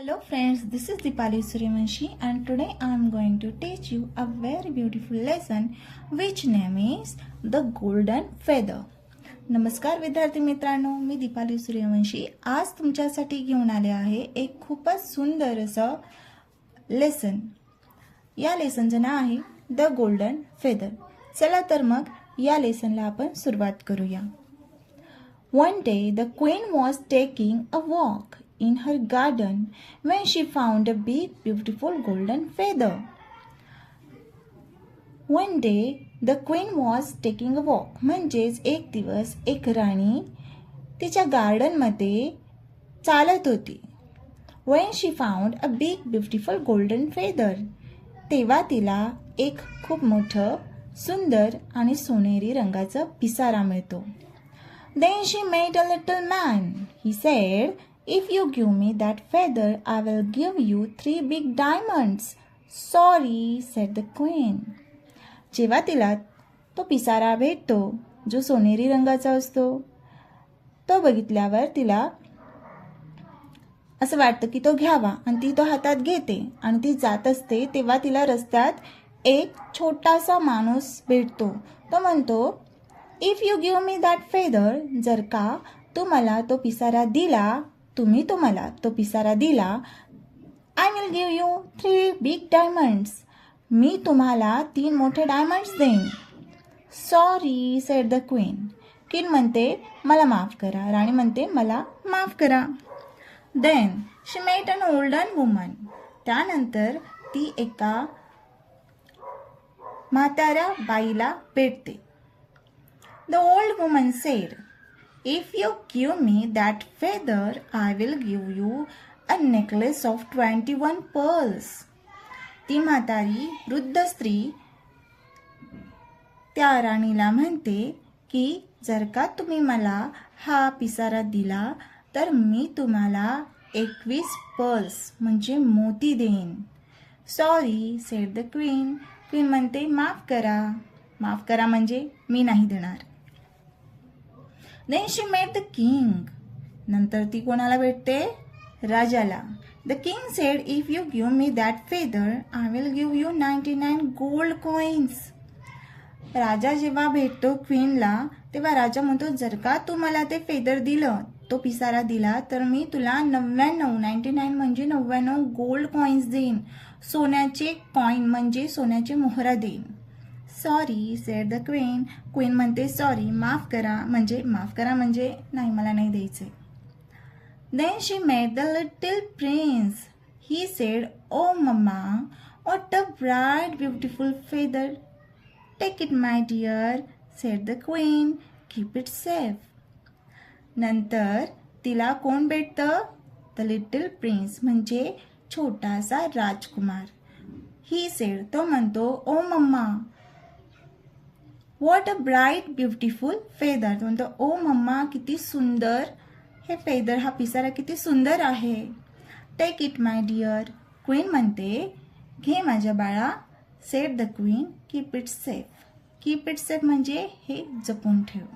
Hello friends, this is Deepali Suryavanshi and today I am going to teach you a very beautiful lesson which name is The Golden Feather. नमस्कार विद्यार्थी मित्रांनो, मी दीपाली सूर्यवंशी आज तुमच्यासाठी घेऊन आले आहे एक खूपच सुंदर असं लेसन. या लेसनचं नाव आहे द गोल्डन फेदर. चला तर मग या लेसनला आपण सुरुवात करूया. One day the queen was taking a walk in her garden when she found a big beautiful golden feather. One day the queen was taking a walk म्हणजेच एक दिवस एक राणी तिच्या गार्डनमध्ये चालत होती. When she found a big beautiful golden feather तेव्हा तिला एक खूप मोठं सुंदर आणि सोनेरी रंगाचं पिसारा मिळतो. Then she met a little man. He said, "If you give me that feather, I will give you 3 big diamonds." Sorry, said the queen. जेव्हा तिला तो पिसारा भेटतो जो सोनेरी रंगाचा असतो तो बघितल्यावर तिला असं वाटतं की तो घ्यावा आणि ती तो हातात घेते आणि ती जात असते तेव्हा तिला रस्त्यात एक छोटासा माणूस भेटतो. तो म्हणतो, if you give me that feather, जर का तू मला तो पिसारा दिला, तुम्ही मला तो पिसारा दिला, I will give you 3 big diamonds, मी तुम्हाला 3 मोठे डायमंड्स देईन. Sorry said the queen. Queen म्हणते मला माफ करा. राणी म्हणते मला माफ करा. Then she met an olden woman. त्यानंतर ती एका म्हाताऱ्या बाईला भेटते. The old woman said, "If you give me that feather, I will give you a necklace of 21 pearls." ती म्हातारी वृद्ध स्त्री त्या राणीला म्हणते की जर का तुम्ही मला हा पिसारा दिला तर मी तुम्हाला 21 पर्ल्स म्हणजे मोती देईन. Sorry said the queen. Queen म्हणते माफ करा. माफ करा म्हणजे मी नाही देणार. Then she met the king. नंतर ती कोणाला भेटते? राजाला. The king said, "If you give me that feather, I will give you 99 gold coins." राजा जेव्हा भेटतो क्वीनला तेव्हा राजा म्हणतो जर का तू मला ते फेदर दिलं, तो पिसारा दिला तर मी तुला 99 म्हणजे 99 गोल्ड कॉइन्स देईन. सोन्याचे कॉइन म्हणजे सोन्याचे मोहरा देईन. Sorry said the queen. Queen म्हणते सॉरी माफ करा म्हणजे नाही मला नाही द्यायचे. Then she met the little prince. He said, oh mamma, what a bright beautiful feather. Take it my dear said the queen. Keep it safe. नंतर तिला कोण भेटतं? द लिटिल प्रिन्स म्हणजे छोटासा राजकुमार. ही सेड, तो म्हणतो oh mamma, what a bright beautiful feather. तो म्हणतो ओ मम्मा किती सुंदर हे फेदर, हा पिसारा किती सुंदर आहे. Take it my dear. Queen म्हणते घे माझ्या बाळा. Said the queen. Keep it safe. Keep it safe म्हणजे हे जपून ठेव.